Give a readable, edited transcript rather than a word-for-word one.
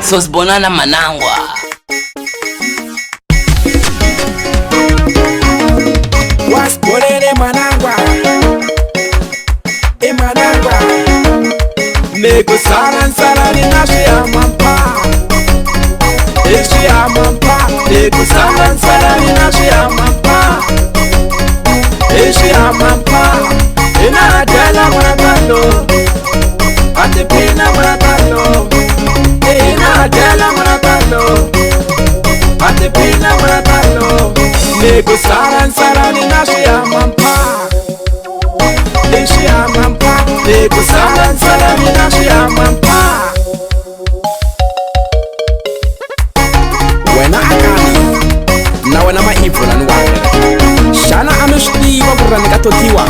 Sosibonana manangwa. Wasibonene manangwa. Manangwa. Nego sala ni nashi amampa. Eshi amampa. Nego sala ni nashi amampa. Eshi amampa. Ina dela manatalo. Ate pina manatalo. Ina dela manatalo. Ate pina manatalo. Nego sala ni nashi amampa. Eshi amampa. Nego sala ni nashi amampa. Wena akani na wena maivu na nuwakere. Shana ameshtiwa kurani katotiwa.